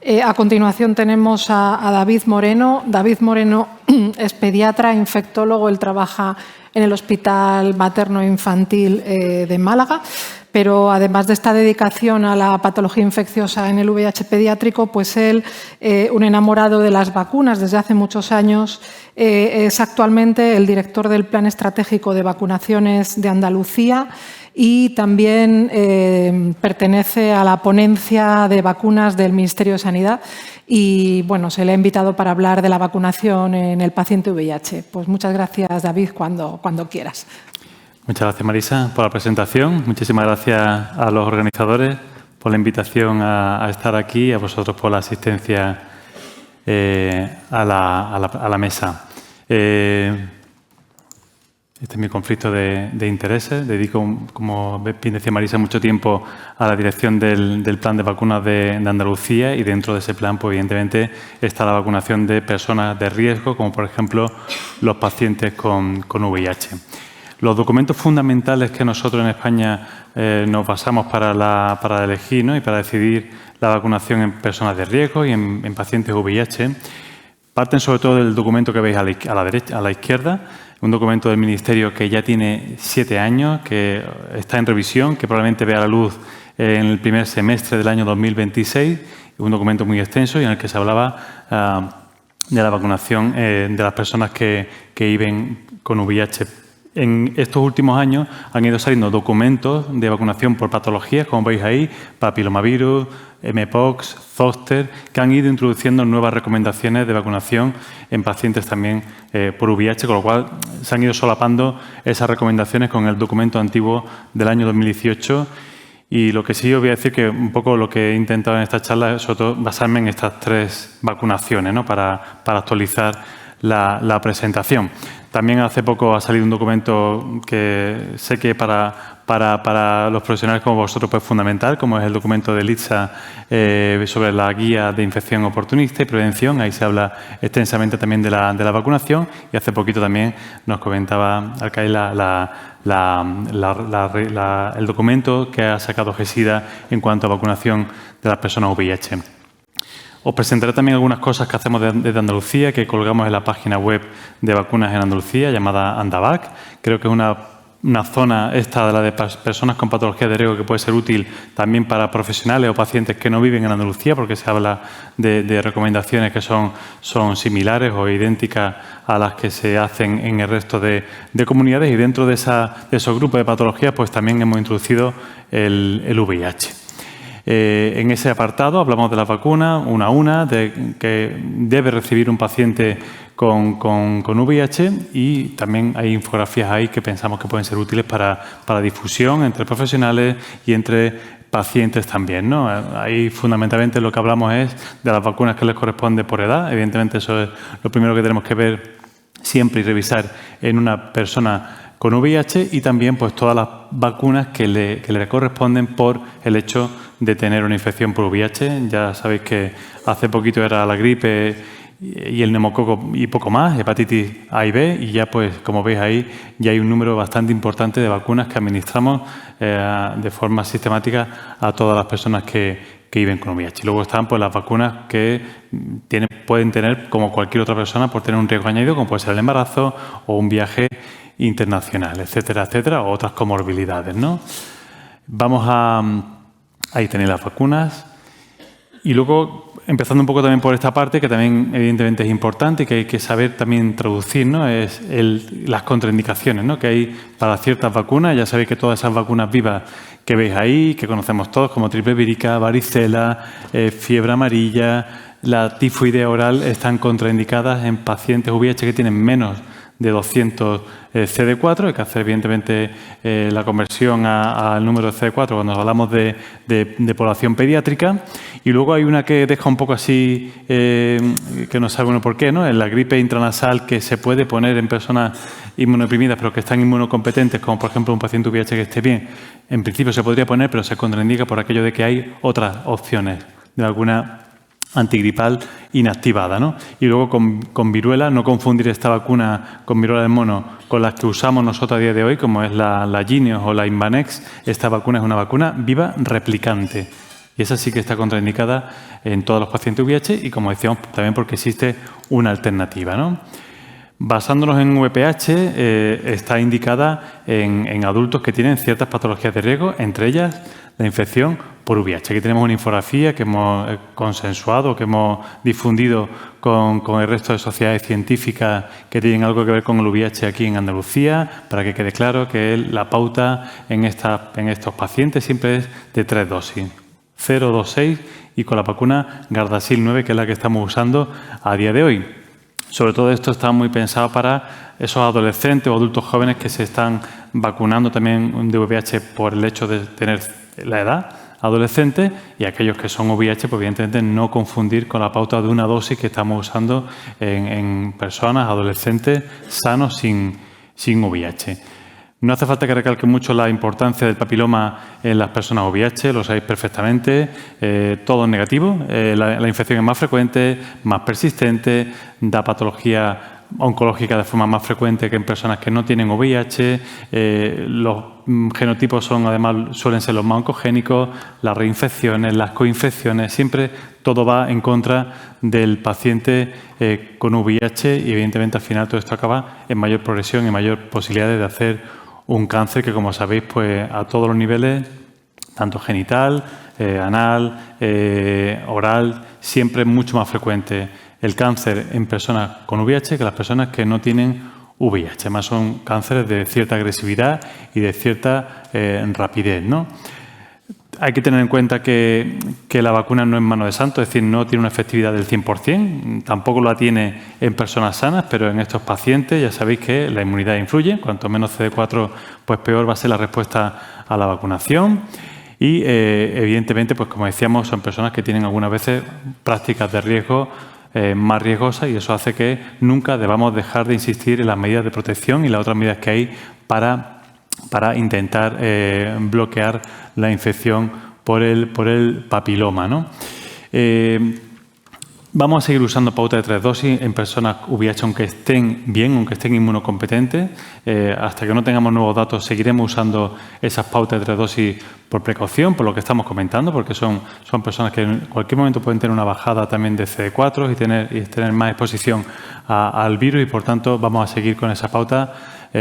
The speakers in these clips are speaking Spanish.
A continuación tenemos a David Moreno. David Moreno es pediatra, infectólogo. Él trabaja en el Hospital Materno Infantil de Málaga. Pero además de esta dedicación a la patología infecciosa en el VIH pediátrico, pues él, un enamorado de las vacunas desde hace muchos años, es actualmente el director del Plan Estratégico de Vacunaciones de Andalucía y también pertenece a la ponencia de vacunas del Ministerio de Sanidad y bueno, se le ha invitado para hablar de la vacunación en el paciente VIH. Pues muchas gracias, David, cuando quieras. Muchas gracias, Marisa, por la presentación. Muchísimas gracias a los organizadores por la invitación a estar aquí y a vosotros por la asistencia a la mesa. Este es mi conflicto de intereses. Dedico, como bien decía Marisa, mucho tiempo a la dirección del plan de vacunas de Andalucía y dentro de ese plan, pues, evidentemente, está la vacunación de personas de riesgo, como por ejemplo los pacientes con VIH. Los documentos fundamentales que nosotros en España nos basamos para elegir, ¿no?, y para decidir la vacunación en personas de riesgo y en pacientes VIH parten sobre todo del documento que veis a la izquierda, un documento del Ministerio que ya tiene 7 años, que está en revisión, que probablemente vea la luz en el primer semestre del año 2026, un documento muy extenso y en el que se hablaba de la vacunación de las personas que viven con VIH. En estos últimos años han ido saliendo documentos de vacunación por patologías, como veis ahí, papilomavirus, mpox, zóster, que han ido introduciendo nuevas recomendaciones de vacunación en pacientes también por VIH, con lo cual se han ido solapando esas recomendaciones con el documento antiguo del año 2018. Y lo que sí os voy a decir que un poco lo que he intentado en esta charla es sobre todo basarme en estas 3 vacunaciones, ¿no?, para actualizar la presentación. También hace poco ha salido un documento que sé que para los profesionales como vosotros pues, es fundamental, como es el documento de ITSA sobre la guía de infección oportunista y prevención. Ahí se habla extensamente también de la vacunación y hace poquito también nos comentaba Alcaid el documento que ha sacado GESIDA en cuanto a vacunación de las personas VIH. Os presentaré también algunas cosas que hacemos desde Andalucía, que colgamos en la página web de vacunas en Andalucía, llamada Andavac. Creo que es una zona esta de la de personas con patología de riesgo que puede ser útil también para profesionales o pacientes que no viven en Andalucía, porque se habla de recomendaciones que son similares o idénticas a las que se hacen en el resto de comunidades. Y dentro de esos grupos de patologías, pues también hemos introducido el VIH. En ese apartado hablamos de las vacunas, una a una, de que debe recibir un paciente con VIH y también hay infografías ahí que pensamos que pueden ser útiles para difusión entre profesionales y entre pacientes también, ¿no? Ahí fundamentalmente lo que hablamos es de las vacunas que les corresponde por edad. Evidentemente eso es lo primero que tenemos que ver siempre y revisar en una persona con VIH y también pues todas las vacunas que le corresponden por el hecho de tener una infección por VIH. Ya sabéis que hace poquito era la gripe y el neumococo y poco más, hepatitis A y B, y ya pues como veis ahí ya hay un número bastante importante de vacunas que administramos de forma sistemática a todas las personas que viven con VIH. Y luego están pues las vacunas que pueden tener como cualquier otra persona por tener un riesgo añadido, como puede ser el embarazo o un viaje internacional, etcétera, etcétera, o otras comorbilidades, ¿no? Ahí tenéis las vacunas. Y luego, empezando un poco también por esta parte, que también evidentemente es importante y que hay que saber también traducir, ¿no?, es las contraindicaciones, ¿no?, que hay para ciertas vacunas. Ya sabéis que todas esas vacunas vivas que veis ahí, que conocemos todos, como triple vírica, varicela, fiebre amarilla, la tifoidea oral, están contraindicadas en pacientes VIH que tienen menos de 200 CD4. Hay que hacer evidentemente la conversión al número de CD4 cuando hablamos de población pediátrica. Y luego hay una que deja un poco así, que no sabe uno por qué, ¿no? Es la gripe intranasal, que se puede poner en personas inmunodeprimidas pero que están inmunocompetentes, como por ejemplo un paciente VIH que esté bien. En principio se podría poner, pero se contraindica por aquello de que hay otras opciones de alguna antigripal inactivada, ¿no? Y luego con viruela, no confundir esta vacuna con viruela del mono con las que usamos nosotros a día de hoy, como es la Jynneos o la Imvanex. Esta vacuna es una vacuna viva replicante Y esa sí que está contraindicada en todos los pacientes VIH y, como decíamos, también porque existe una alternativa, ¿no? Basándonos en VPH, está indicada en adultos que tienen ciertas patologías de riesgo, entre ellas la infección por VIH. Aquí tenemos una infografía que hemos consensuado, que hemos difundido con el resto de sociedades científicas que tienen algo que ver con el VIH aquí en Andalucía, para que quede claro que la pauta en estos pacientes siempre es de 3 dosis, 0, 2, 6 y con la vacuna Gardasil 9, que es la que estamos usando a día de hoy. Sobre todo esto está muy pensado para esos adolescentes o adultos jóvenes que se están vacunando también de VIH por el hecho de tener la edad adolescente, y aquellos que son VIH, pues evidentemente no confundir con la pauta de una dosis que estamos usando en personas, adolescentes sanos sin VIH. No hace falta que recalque mucho la importancia del papiloma en las personas VIH, lo sabéis perfectamente, todo es negativo, la infección es más frecuente, más persistente, da patología oncológica de forma más frecuente que en personas que no tienen VIH, los genotipos suelen ser los más oncogénicos, las reinfecciones, las coinfecciones, siempre todo va en contra del paciente con VIH y evidentemente al final todo esto acaba en mayor progresión y mayor posibilidades de hacer un cáncer que, como sabéis, pues a todos los niveles, tanto genital, anal, oral, siempre es mucho más frecuente el cáncer en personas con VIH que las personas que no tienen VIH. Además, son cánceres de cierta agresividad y de cierta rapidez, ¿no? Hay que tener en cuenta que la vacuna no es mano de santo, es decir, no tiene una efectividad del 100%, tampoco la tiene en personas sanas, pero en estos pacientes ya sabéis que la inmunidad influye, cuanto menos CD4, pues peor va a ser la respuesta a la vacunación. Y evidentemente, pues como decíamos, son personas que tienen algunas veces prácticas de riesgo más riesgosas, y eso hace que nunca debamos dejar de insistir en las medidas de protección y las otras medidas que hay para intentar bloquear la infección por el papiloma, ¿no? Vamos a seguir usando pauta de 3 dosis en personas VIH, aunque estén bien, aunque estén inmunocompetentes. Hasta que no tengamos nuevos datos, seguiremos usando esas pautas de 3 dosis por precaución, por lo que estamos comentando, porque son personas que en cualquier momento pueden tener una bajada también de CD4 y tener más exposición al virus, y por tanto vamos a seguir con esa pauta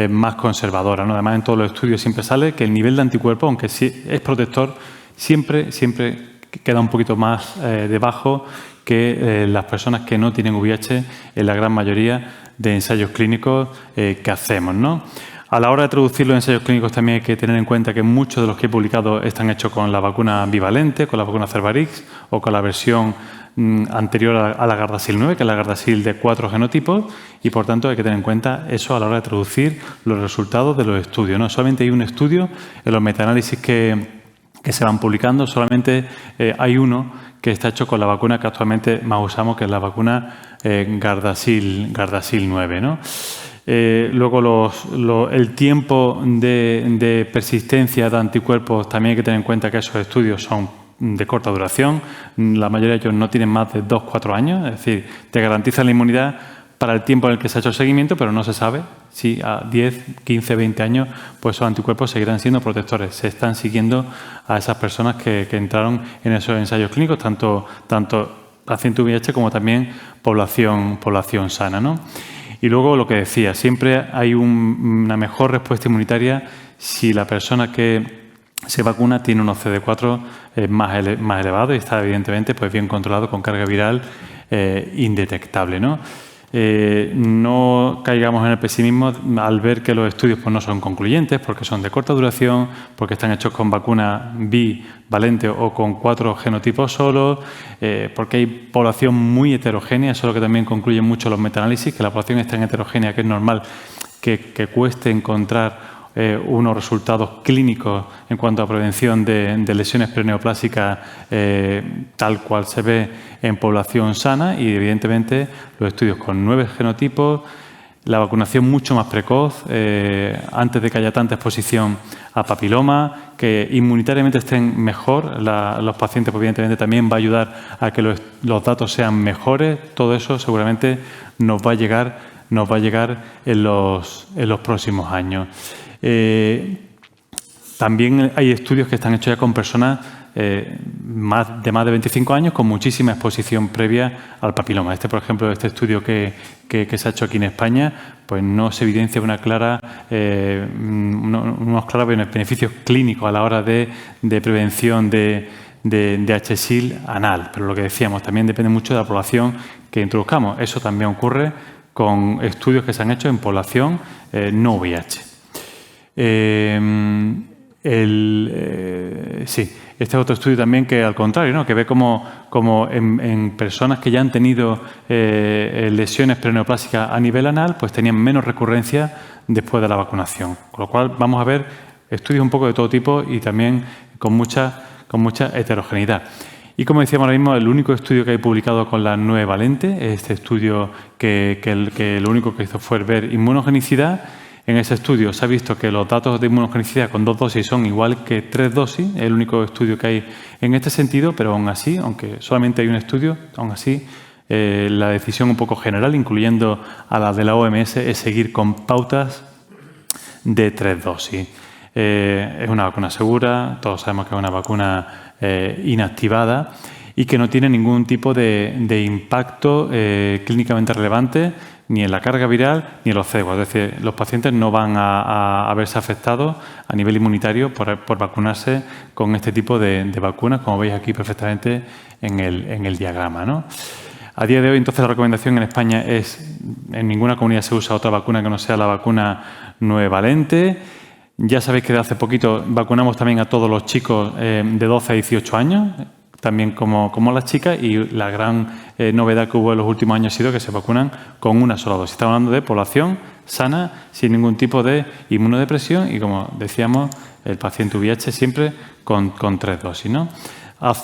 más conservadora, ¿no? Además, en todos los estudios siempre sale que el nivel de anticuerpos, aunque sí es protector, siempre queda un poquito más debajo que las personas que no tienen VIH en la gran mayoría de ensayos clínicos que hacemos, ¿no? A la hora de traducir los ensayos clínicos también hay que tener en cuenta que muchos de los que he publicado están hechos con la vacuna bivalente, con la vacuna Cervarix o con la versión anterior a la Gardasil 9, que es la Gardasil de 4 genotipos, y por tanto hay que tener en cuenta eso a la hora de traducir los resultados de los estudios, ¿no? Solamente hay un estudio en los metaanálisis que se van publicando, solamente hay uno que está hecho con la vacuna que actualmente más usamos, que es la vacuna Gardasil 9, ¿no? Luego el tiempo de persistencia de anticuerpos, también hay que tener en cuenta que esos estudios son de corta duración. La mayoría de ellos no tienen más de 2-4 años, es decir, te garantizan la inmunidad para el tiempo en el que se ha hecho el seguimiento, pero no se sabe si a 10, 15, 20 años pues esos anticuerpos seguirán siendo protectores. Se están siguiendo a esas personas que entraron en esos ensayos clínicos, tanto paciente VIH como también población sana, ¿no? Y luego lo que decía, siempre hay una mejor respuesta inmunitaria si la persona que se vacuna tiene unos CD4 más elevados y está evidentemente pues bien controlado con carga viral indetectable, ¿no? No caigamos en el pesimismo al ver que los estudios pues no son concluyentes, porque son de corta duración, porque están hechos con vacuna bivalente o con 4 genotipos solos, porque hay población muy heterogénea. Eso es lo que también concluyen mucho los metaanálisis, que la población es tan heterogénea que es normal que cueste encontrar unos resultados clínicos en cuanto a prevención de lesiones perineoplásicas tal cual se ve en población sana, y evidentemente los estudios con 9 genotipos, la vacunación mucho más precoz, antes de que haya tanta exposición a papiloma, que inmunitariamente estén mejor los pacientes, pues evidentemente también va a ayudar a que los datos sean mejores. Todo eso seguramente nos va a llegar en los próximos años. También hay estudios que están hechos ya con personas de más de 25 años con muchísima exposición previa al papiloma. Por ejemplo, este estudio que se ha hecho aquí en España, pues no se evidencia unos claros beneficios clínicos a la hora de prevención de HSIL anal. Pero lo que decíamos, también depende mucho de la población que introduzcamos. Eso también ocurre con estudios que se han hecho en población no VIH. Sí, este es otro estudio también que, al contrario, ¿no? Que ve como en personas que ya han tenido lesiones perineoplásicas a nivel anal, pues tenían menos recurrencia después de la vacunación. Con lo cual vamos a ver estudios un poco de todo tipo y también con mucha heterogeneidad. Y como decíamos ahora mismo, el único estudio que hay publicado con la 9 valente, este estudio que lo único que hizo fue ver inmunogenicidad. En ese estudio se ha visto que los datos de inmunogenicidad con 2 dosis son igual que 3 dosis, es el único estudio que hay en este sentido, pero aún así, aunque solamente hay un estudio, aún así la decisión un poco general, incluyendo a la de la OMS, es seguir con pautas de 3 dosis. Es una vacuna segura, todos sabemos que es una vacuna inactivada y que no tiene ningún tipo de impacto clínicamente relevante ni en la carga viral ni en los cebos. Es decir, los pacientes no van a verse afectados a nivel inmunitario por vacunarse con este tipo de vacunas, como veis aquí perfectamente en el diagrama, ¿no? A día de hoy, entonces, la recomendación en España es en ninguna comunidad se usa otra vacuna que no sea la vacuna 9 valente. Ya sabéis que de hace poquito vacunamos también a todos los chicos de 12 a 18 años, también como las chicas, y la gran novedad que hubo en los últimos años ha sido que se vacunan con una sola dosis. Estamos hablando de población sana, sin ningún tipo de inmunodepresión y, como decíamos, el paciente VIH siempre con 3 dosis, ¿no?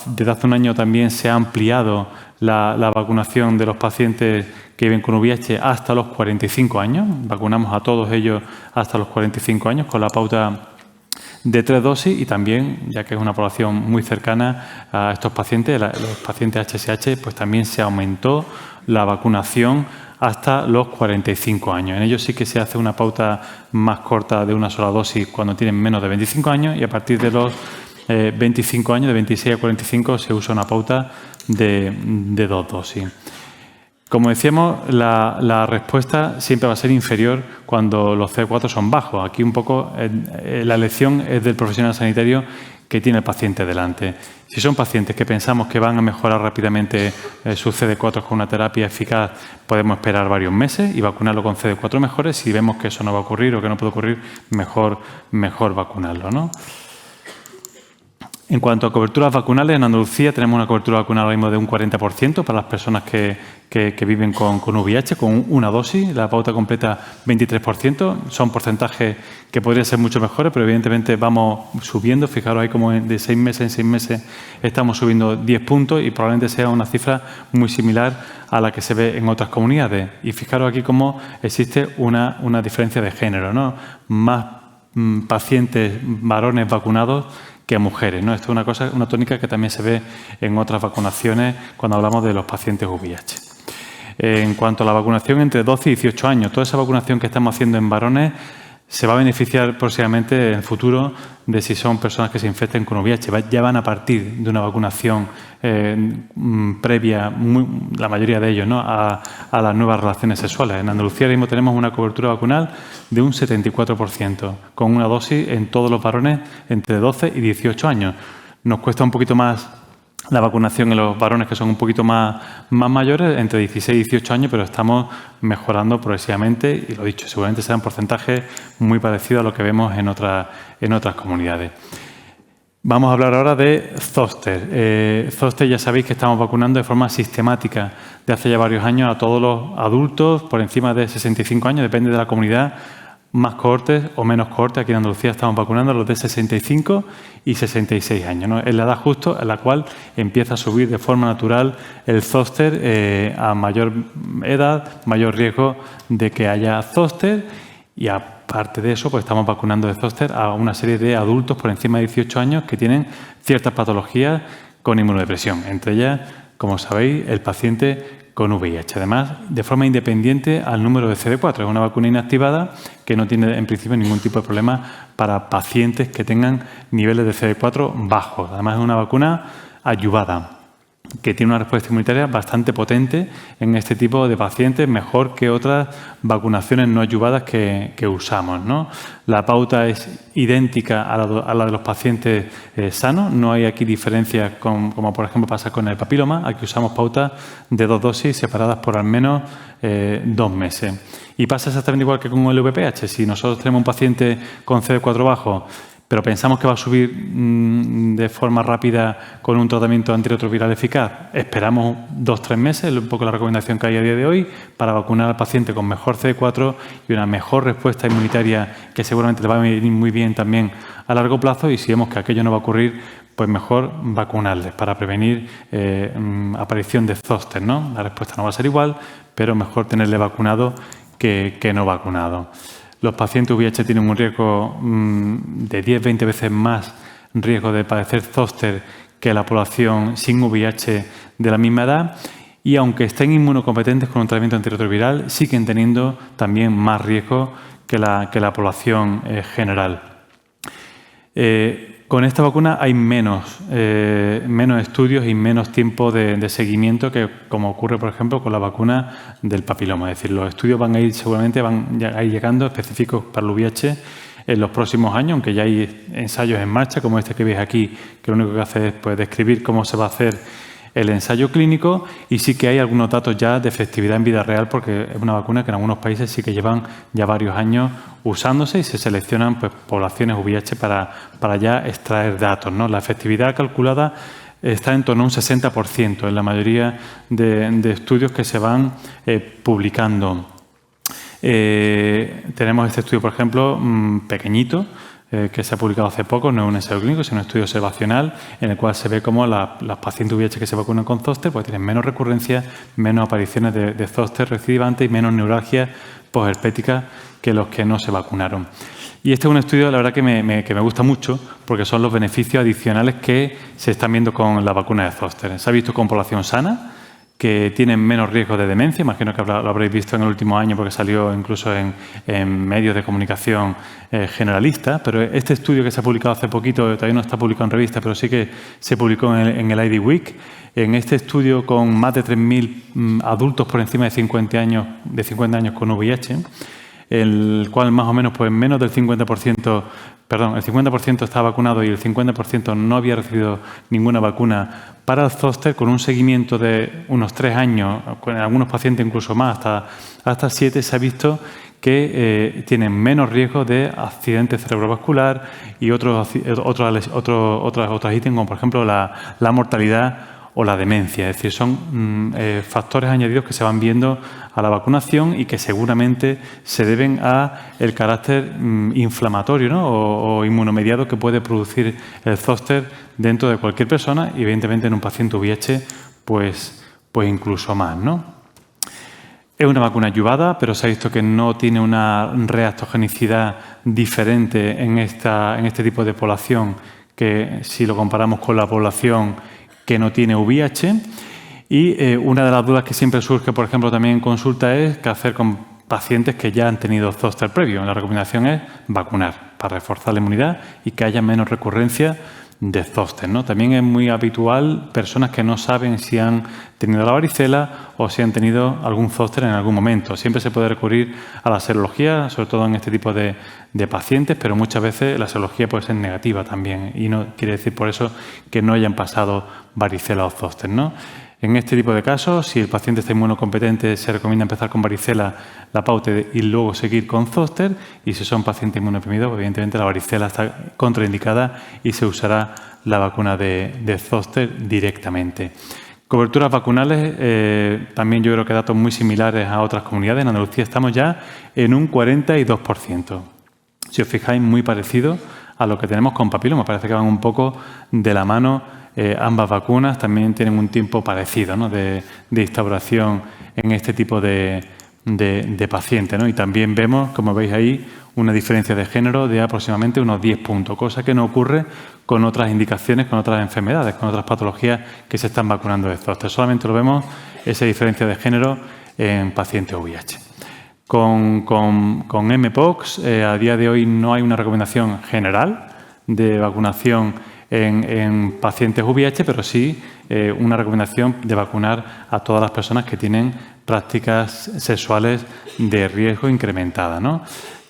Desde hace un año también se ha ampliado la vacunación de los pacientes que viven con VIH hasta los 45 años. Vacunamos a todos ellos hasta los 45 años con la pauta de 3 dosis y también, ya que es una población muy cercana a estos pacientes, los pacientes HSH, pues también se aumentó la vacunación hasta los 45 años. En ellos sí que se hace una pauta más corta de una sola dosis cuando tienen menos de 25 años y a partir de los 25 años, de 26 a 45, se usa una pauta de 2 dosis. Como decíamos, la respuesta siempre va a ser inferior cuando los CD4 son bajos. Aquí un poco la elección es del profesional sanitario que tiene el paciente delante. Si son pacientes que pensamos que van a mejorar rápidamente sus CD4 con una terapia eficaz, podemos esperar varios meses y vacunarlo con CD4 mejores. Si vemos que eso no va a ocurrir o que no puede ocurrir, mejor vacunarlo, ¿no? En cuanto a coberturas vacunales, en Andalucía tenemos una cobertura vacunal ahora mismo de un 40% para las personas que viven con VIH, con una dosis. La pauta completa 23%. Son porcentajes que podrían ser mucho mejores, pero evidentemente vamos subiendo. Fijaros ahí como de 6 meses en 6 meses estamos subiendo 10 puntos y probablemente sea una cifra muy similar a la que se ve en otras comunidades. Y fijaros aquí cómo existe una diferencia de género, ¿no? Más pacientes varones vacunados que a mujeres, ¿no? Esto es una tónica que también se ve en otras vacunaciones cuando hablamos de los pacientes VIH. En cuanto a la vacunación entre 12 y 18 años, toda esa vacunación que estamos haciendo en varones se va a beneficiar próximamente en el futuro de si son personas que se infecten con VIH. Ya van a partir de una vacunación previa, la mayoría de ellos, ¿no? a las nuevas relaciones sexuales. En Andalucía ahora mismo tenemos una cobertura vacunal de un 74%, con una dosis en todos los varones entre 12 y 18 años. Nos cuesta un poquito más la vacunación en los varones que son un poquito más mayores, entre 16 y 18 años, pero estamos mejorando progresivamente y, lo dicho, seguramente serán porcentajes muy parecidos a lo que vemos en otras comunidades. Vamos a hablar ahora de Zoster. Zoster, ya sabéis que estamos vacunando de forma sistemática de hace ya varios años a todos los adultos por encima de 65 años, depende de la comunidad, más cohortes o menos cohortes. Aquí en Andalucía estamos vacunando a los de 65 y 66 años, ¿no? Es la edad justo en la cual empieza a subir de forma natural el zóster a mayor edad, mayor riesgo de que haya zóster, y aparte de eso, pues estamos vacunando de zóster a una serie de adultos por encima de 18 años que tienen ciertas patologías con inmunodepresión, entre ellas, como sabéis, el paciente con VIH. Además, de forma independiente al número de CD4. Es una vacuna inactivada que no tiene en principio ningún tipo de problema para pacientes que tengan niveles de CD4 bajos. Además, es una vacuna adjuvada, que tiene una respuesta inmunitaria bastante potente en este tipo de pacientes, mejor que otras vacunaciones no adjuvadas que usamos, ¿no? La pauta es idéntica a la de los pacientes sanos, no hay aquí diferencias como por ejemplo pasa con el papiloma. Aquí usamos pautas de 2 dosis separadas por al menos 2 meses. Y pasa exactamente igual que con el VPH. Si nosotros tenemos un paciente con CD4 bajo, pero pensamos que va a subir de forma rápida con un tratamiento antirretroviral eficaz, esperamos 2-3 meses, es un poco la recomendación que hay a día de hoy, para vacunar al paciente con mejor CD4 y una mejor respuesta inmunitaria que seguramente le va a venir muy bien también a largo plazo, y si vemos que aquello no va a ocurrir, pues mejor vacunarles para prevenir aparición de zóster, ¿no? La respuesta no va a ser igual, pero mejor tenerle vacunado que no vacunado. Los pacientes VIH tienen un riesgo de 10-20 veces más riesgo de padecer zóster que la población sin VIH de la misma edad, y aunque estén inmunocompetentes con un tratamiento antirretroviral, siguen teniendo también más riesgo que la población general. Con esta vacuna hay menos estudios y menos tiempo de seguimiento que como ocurre, por ejemplo, con la vacuna del papiloma. Es decir, los estudios seguramente van a ir llegando específicos para el VIH en los próximos años, aunque ya hay ensayos en marcha, como este que veis aquí, que lo único que hace es pues, describir cómo se va a hacer el ensayo clínico, y sí que hay algunos datos ya de efectividad en vida real, porque es una vacuna que en algunos países sí que llevan ya varios años usándose, y se seleccionan pues, poblaciones VIH para ya extraer datos, ¿no? La efectividad calculada está en torno a un 60% en la mayoría de estudios que se van publicando. Tenemos este estudio, por ejemplo, pequeñito, que se ha publicado hace poco, no es un ensayo clínico, sino un estudio observacional en el cual se ve cómo las pacientes VIH que se vacunan con zóster pues tienen menos recurrencias, menos apariciones de zóster recidivante y menos neuralgia posherpética que los que no se vacunaron. Y este es un estudio, la verdad, que me gusta mucho, porque son los beneficios adicionales que se están viendo con la vacuna de zóster. Se ha visto con población sana, que tienen menos riesgo de demencia. Imagino que lo habréis visto en el último año porque salió incluso en medios de comunicación generalistas, pero este estudio que se ha publicado hace poquito, todavía no está publicado en revista, pero sí que se publicó en el IDWeek. En este estudio con más de 3.000 adultos por encima de 50 años con VIH, el cual más o menos pues menos del 50%, el 50% estaba vacunado y el 50% no había recibido ninguna vacuna para el zóster, con un seguimiento de unos 3 años, con algunos pacientes incluso más, hasta 7, se ha visto que tienen menos riesgo de accidente cerebrovascular y otros ítems, como por ejemplo la mortalidad o la demencia. Es decir, son factores añadidos que se van viendo a la vacunación y que seguramente se deben a el carácter inflamatorio, ¿no? o inmunomediado que puede producir el zóster dentro de cualquier persona, y evidentemente en un paciente VIH pues incluso más, ¿no? Es una vacuna adjuvada, pero se ha visto que no tiene una reactogenicidad diferente en este tipo de población que si lo comparamos con la población que no tiene VIH. Y una de las dudas que siempre surge, por ejemplo, también en consulta es qué hacer con pacientes que ya han tenido zóster previo. La recomendación es vacunar para reforzar la inmunidad y que haya menos recurrencia de zóster, ¿no? También es muy habitual personas que no saben si han tenido la varicela o si han tenido algún zóster en algún momento. Siempre se puede recurrir a la serología, sobre todo en este tipo de pacientes, pero muchas veces la serología puede ser negativa también, y no quiere decir por eso que no hayan pasado varicela o zóster, ¿no? En este tipo de casos, si el paciente está inmunocompetente, se recomienda empezar con varicela, la pauta, y luego seguir con zóster. Y si son pacientes inmunodeprimidos, evidentemente la varicela está contraindicada y se usará la vacuna de zóster directamente. Coberturas vacunales, también yo creo que datos muy similares a otras comunidades. En Andalucía estamos ya en un 42%. Si os fijáis, muy parecido a lo que tenemos con papiloma. Parece que van un poco de la mano. Ambas vacunas también tienen un tiempo parecido, ¿no? de instauración en este tipo de de paciente, ¿no? Y también vemos, como veis ahí, una diferencia de género de aproximadamente unos 10 puntos, cosa que no ocurre con otras indicaciones, con otras enfermedades, con otras patologías que se están vacunando de zóster. Solamente lo vemos, esa diferencia de género en pacientes VIH. Con mpox, a día de hoy no hay una recomendación general de vacunación en pacientes VIH, pero sí una recomendación de vacunar a todas las personas que tienen prácticas sexuales de riesgo incrementada, ¿no?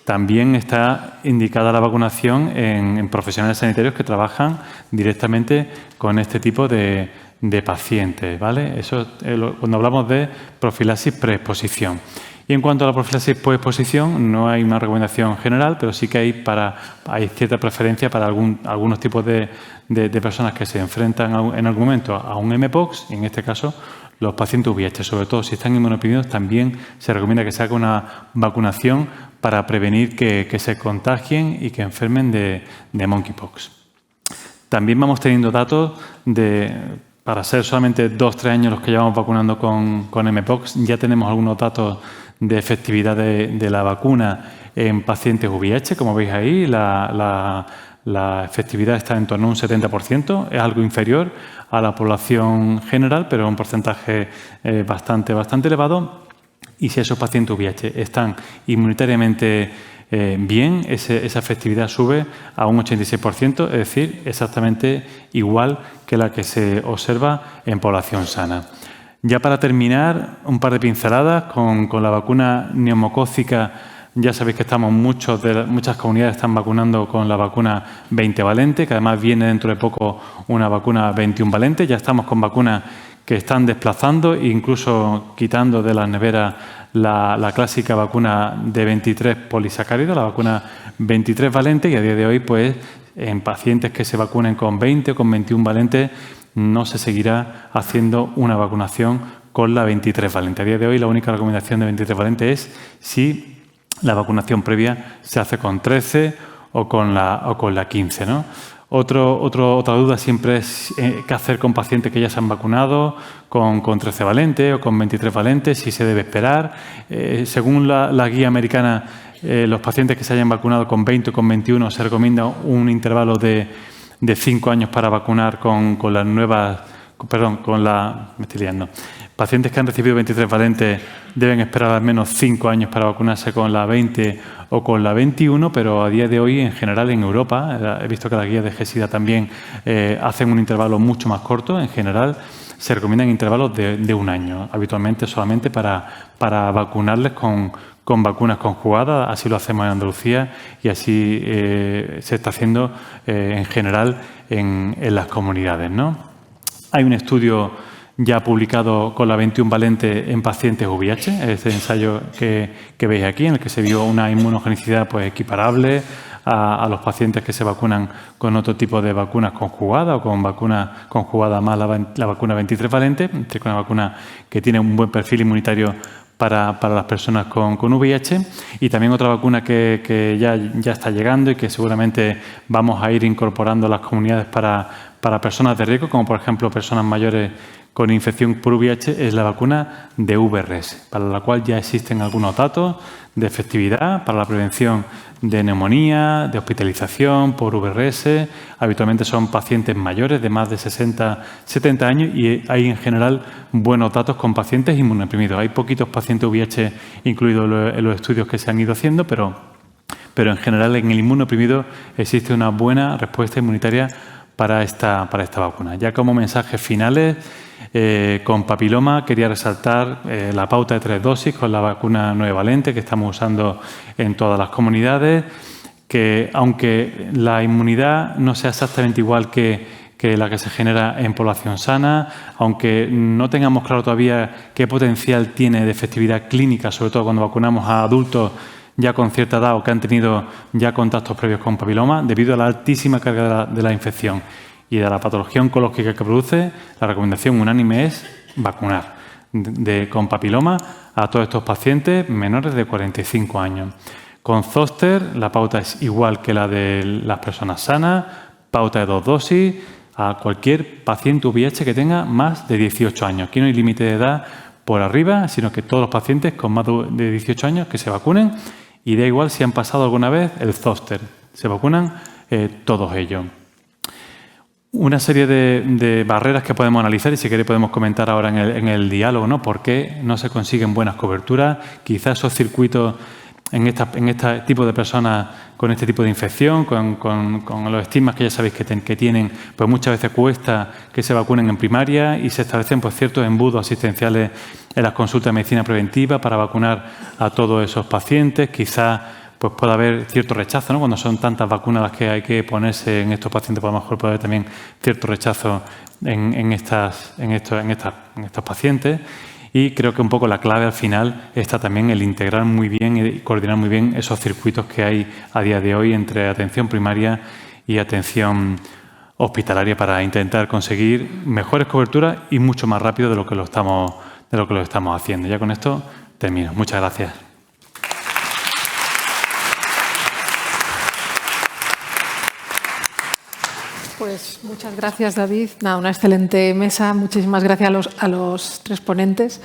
También está indicada la vacunación en profesionales sanitarios que trabajan directamente con este tipo de pacientes, ¿vale? Eso cuando hablamos de profilaxis preexposición. Y en cuanto a la profilaxis posexposición, no hay una recomendación general, pero sí que hay cierta preferencia para algunos tipos de personas que se enfrentan en algún momento a un mpox, y en este caso los pacientes VIH, sobre todo si están inmunodeprimidos, también se recomienda que se haga una vacunación para prevenir que se contagien y que enfermen de monkeypox. También vamos teniendo datos para ser solamente 2-3 años los que llevamos vacunando con mpox, ya tenemos algunos datos de efectividad de la vacuna en pacientes VIH. Como veis ahí, la efectividad está en torno a un 70%, es algo inferior a la población general, pero un porcentaje bastante elevado. Y si esos pacientes VIH están inmunitariamente bien, esa efectividad sube a un 86%, es decir, exactamente igual que la que se observa en población sana. Ya para terminar, un par de pinceladas con la vacuna neumocócica. Ya sabéis que muchas comunidades están vacunando con la vacuna 20 valente, que además viene dentro de poco una vacuna 21 valente. Ya estamos con vacunas que están desplazando e incluso quitando de las neveras la clásica vacuna de 23 polisacáridos, la vacuna 23 valente, y a día de hoy, pues, en pacientes que se vacunen con 20 o con 21 valentes, no se seguirá haciendo una vacunación con la 23 valente. A día de hoy, la única recomendación de 23 valente es si la vacunación previa se hace con 13 o con la 15, ¿no? Otra duda siempre es qué hacer con pacientes que ya se han vacunado con 13 valente o con 23 valente, si se debe esperar. Según la guía americana, los pacientes que se hayan vacunado con 20 o con 21 se recomienda un intervalo de 5 años para vacunar con las nuevas... Perdón, me estoy liando. Pacientes que han recibido 23 valentes deben esperar al menos 5 años para vacunarse con la 20 o con la 21, pero a día de hoy, en general, en Europa, he visto que las guías de GESIDA también hacen un intervalo mucho más corto. En general, se recomiendan intervalos de 1 año, habitualmente solamente para vacunarles con vacunas conjugadas. Así lo hacemos en Andalucía y así se está haciendo en general en las comunidades, ¿no? Hay un estudio ya publicado con la 21 valente en pacientes VIH, este ensayo que veis aquí, en el que se vio una inmunogenicidad pues equiparable a los pacientes que se vacunan con otro tipo de vacunas conjugadas o con vacuna conjugada más la vacuna 23 valente, una vacuna que tiene un buen perfil inmunitario para las personas con VIH, y también otra vacuna que ya está llegando y que seguramente vamos a ir incorporando a las comunidades para personas de riesgo, como por ejemplo personas mayores con infección por VIH, es la vacuna de VRS, para la cual ya existen algunos datos de efectividad para la prevención de neumonía, de hospitalización por VRS. Habitualmente son pacientes mayores de más de 60-70 años y hay en general buenos datos con pacientes inmunodeprimidos. Hay poquitos pacientes VIH incluidos en los estudios que se han ido haciendo, pero en general en el inmunodeprimido existe una buena respuesta inmunitaria para esta vacuna. Ya como mensajes finales, con papiloma quería resaltar la pauta de 3 dosis con la vacuna 9 valente que estamos usando en todas las comunidades, que aunque la inmunidad no sea exactamente igual que la que se genera en población sana, aunque no tengamos claro todavía qué potencial tiene de efectividad clínica, sobre todo cuando vacunamos a adultos ya con cierta edad o que han tenido ya contactos previos con papiloma, debido a la altísima carga de la infección y de la patología oncológica que produce, la recomendación unánime es vacunar con papiloma a todos estos pacientes menores de 45 años. Con zóster la pauta es igual que la de las personas sanas, pauta de 2 dosis a cualquier paciente VIH que tenga más de 18 años. Aquí no hay límite de edad por arriba, sino que todos los pacientes con más de 18 años que se vacunen, y da igual si han pasado alguna vez el zóster, se vacunan todos ellos. Una serie de barreras que podemos analizar, y si queréis podemos comentar ahora en el diálogo, ¿no? ¿Por qué no se consiguen buenas coberturas? Quizás esos circuitos en este tipo de personas con este tipo de infección, con los estigmas que ya sabéis que tienen, pues muchas veces cuesta que se vacunen en primaria, y se establecen pues ciertos embudos asistenciales en las consultas de medicina preventiva para vacunar a todos esos pacientes. Quizás pues puede haber cierto rechazo, ¿no? Cuando son tantas vacunas las que hay que ponerse en estos pacientes, pues a lo mejor puede haber también cierto rechazo en estos pacientes. Y creo que un poco la clave al final está también el integrar muy bien y coordinar muy bien esos circuitos que hay a día de hoy entre atención primaria y atención hospitalaria para intentar conseguir mejores coberturas y mucho más rápido de lo que lo estamos haciendo. Ya con esto termino. Muchas gracias. Pues muchas gracias, David. Una excelente mesa. Muchísimas gracias a los 3 ponentes.